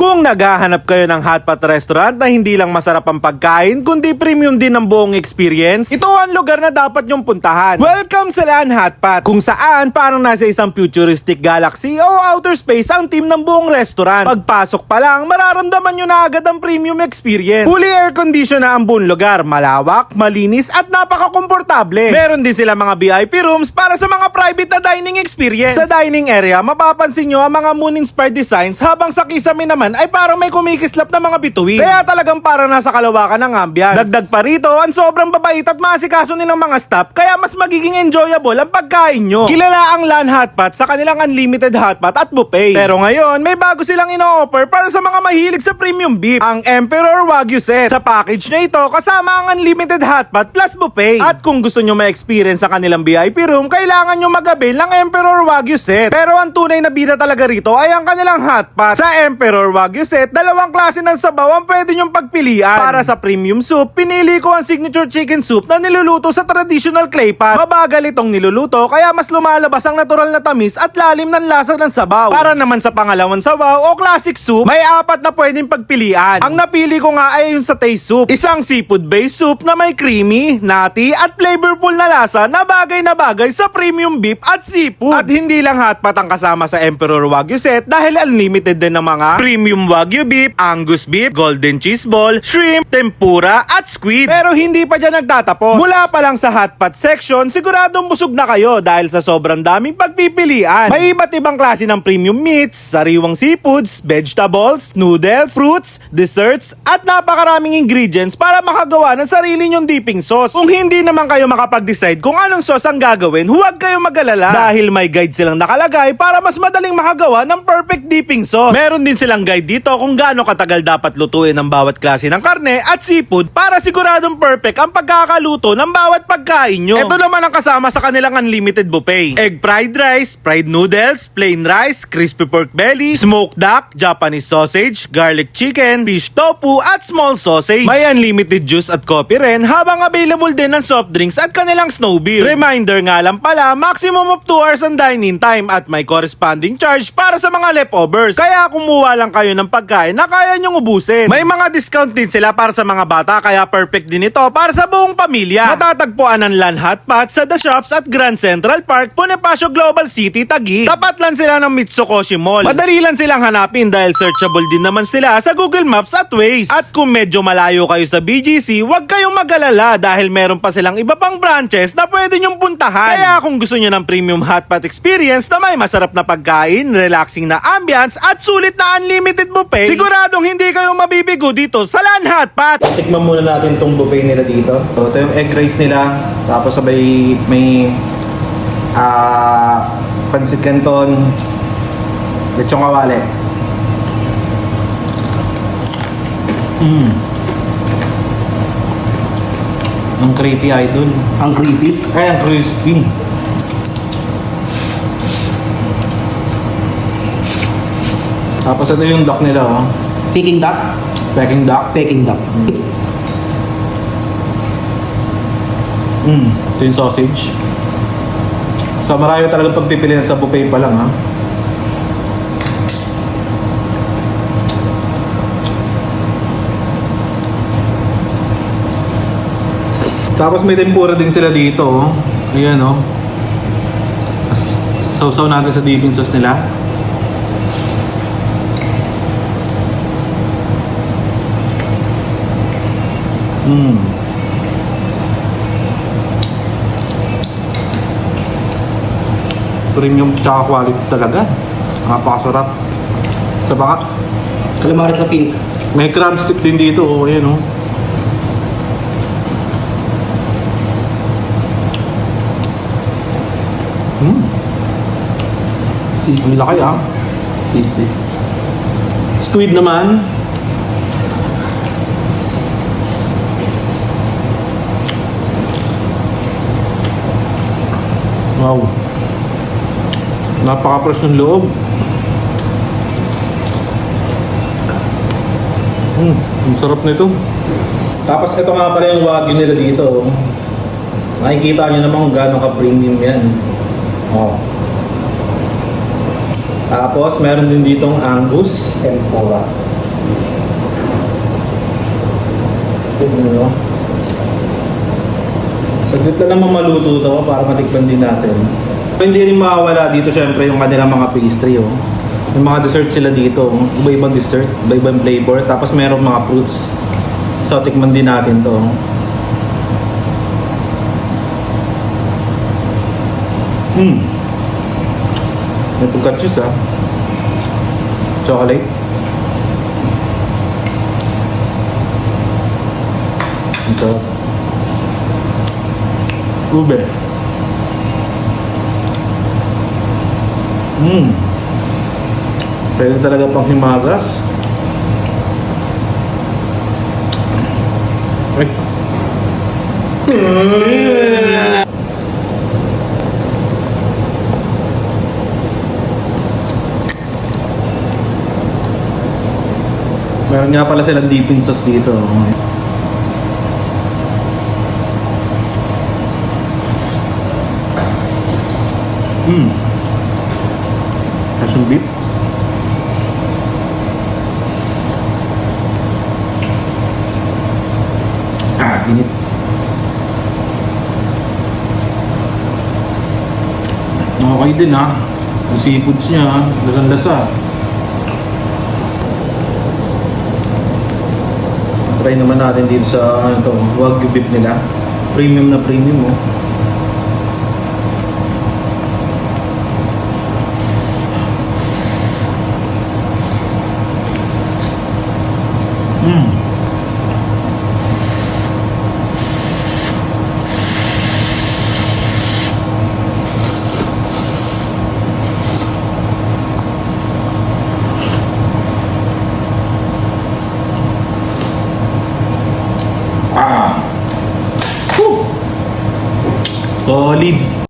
Kung naghahanap kayo ng hotpot restaurant na hindi lang masarap ang pagkain, kundi premium din ang buong experience, ito ang lugar na dapat nyong puntahan. Welcome sa Lan Hotpot, kung saan parang nasa isang futuristic galaxy o outer space ang team ng buong restaurant. Pagpasok pa lang, mararamdaman nyo na agad ang premium experience. Fully air condition na ang buong lugar, malawak, malinis at napaka-komportable. Meron din sila mga VIP rooms para sa mga private na dining experience. Sa dining area, mapapansin nyo ang mga moon-inspired designs, habang sa kisame naman ay parang may kumikislap na mga bituin. Kaya talagang parang nasa kalawakan ng ambience. Dagdag pa rito, ang sobrang babait at maasikaso nilang mga staff, kaya mas magiging enjoyable ang pagkain nyo. Kilala ang Lan Hotpot sa kanilang unlimited hotpot at buffet. Pero ngayon, may bago silang ino-offer para sa mga mahilig sa premium beef, ang Emperor Wagyu Set. Sa package na ito, kasama ang unlimited hotpot plus buffet. At kung gusto nyo ma-experience sa kanilang VIP room, kailangan nyo mag-avail ng Emperor Wagyu Set. Pero ang tunay na bida talaga rito ay ang kanilang hotpot. Sa Emperor Wagyu Set, dalawang klase ng sabaw ang pwede nyong pagpilian. Para sa premium soup, pinili ko ang signature chicken soup na niluluto sa traditional clay pot. Mabagal itong niluluto, kaya mas lumalabas ang natural na tamis at lalim ng lasa ng sabaw. Para naman sa pangalawang sabaw o classic soup, may apat na pwedeng pagpilian. Ang napili ko nga ay yung satay soup, isang seafood-based soup na may creamy, nutty at flavorful na lasa na bagay sa premium beef at seafood. At hindi lang hotpot ang kasama sa Emperor Wagyu Set, dahil unlimited din ng mga premium Wagyu beef, Angus beef, golden cheese ball, shrimp, tempura at squid. Pero hindi pa dyan nagtatapos. Mula pa lang sa hotpot section, siguradong busog na kayo dahil sa sobrang daming pagpipilian. May iba't ibang klase ng premium meats, sariwang seafoods, vegetables, noodles, fruits, desserts at napakaraming ingredients para makagawa ng sarili nyong dipping sauce. Kung hindi naman kayo makapag-decide kung anong sauce ang gagawin, huwag kayong mag-alala dahil may guide silang nakalagay para mas madaling makagawa ng perfect dipping sauce. Meron din silang guide dito kung gaano katagal dapat lutuin ang bawat klase ng karne at seafood para siguradong perfect ang pagkakaluto ng bawat pagkain nyo. Ito naman ang kasama sa kanilang unlimited buffet: egg fried rice, fried noodles, plain rice, crispy pork belly, smoked duck, Japanese sausage, garlic chicken, fish tofu at small sausage. May unlimited juice at coffee rin, habang available din ng soft drinks at kanilang snow beer. Reminder nga lang pala, maximum of 2 hours ang dine-in time at may corresponding charge para sa mga leftovers. Kaya kumuha lang kayo ng pagkain na kaya nyong ubusin. May mga discount din sila para sa mga bata, kaya perfect din ito para sa buong pamilya. Matatagpuan ang Lan Hotpot sa The Shops at Grand Central Park, Bonifacio Global City, Taguig. Tapat lang sila ng Mitsukoshi Mall. Madali lang silang hanapin dahil searchable din naman sila sa Google Maps at Waze. At kung medyo malayo kayo sa BGC, huwag kayong mag-alala dahil meron pa silang iba pang branches na pwede nyong puntahan. Kaya kung gusto nyo ng premium hotpot experience na may masarap na pagkain, relaxing na ambience at sulit na unlimited buffet, siguradong hindi kayo mabibigo dito sa Lan Hotpot. Tikman muna natin tong buffet nila dito. So, ito yung egg rice nila, tapos sabay may pansit canton, lechong kawali. Ang creepy, idol. Ang creepy. Ay, ang crispy. Tapos ito yung duck nila, oh. Peking duck. Peking duck. Peking duck. Ito yung sausage. So marami talaga pagpipilian sa buffet pa lang, ha. Tapos may tempura din sila dito, oh. Ayan, oh. Sausaw natin sa dipping sauce nila. Premium tsaka quality talaga. Napakasarap. Sa baka, Calamares na pink. may crab stick din dito, oh. Ayan, oh. Ang laki, ah. Sipit. Squid naman. Wow. Napaka-fresh ng loob. Ang sarap nito. Tapos ito nga pala yung wagyu nila dito. Makikita nyo naman kung gaano ka-premium yan. Oh. Tapos meron din ditong Angus. Tempura. Ano? Saglit na naman maluto to para matikman din natin. Hindi rin mawawala dito syempre yung kanilang mga pastry. Oh. May mga dessert sila dito. Oh. Iba-ibang dessert, iba-ibang flavor. Tapos meron mga fruits. So tikman din natin to. May pagka-cheese ah. Chocolate. Ito. Ube. Pwede talaga pang himagas. Ay. Meron nga pala silang dipping sauce dito. Passion beef. Init. Okay din ha. Ang seafoods niya, lasang-lasa. Try naman natin dito sa ano to, Wagyu beef nila. Premium na premium oh. Solid.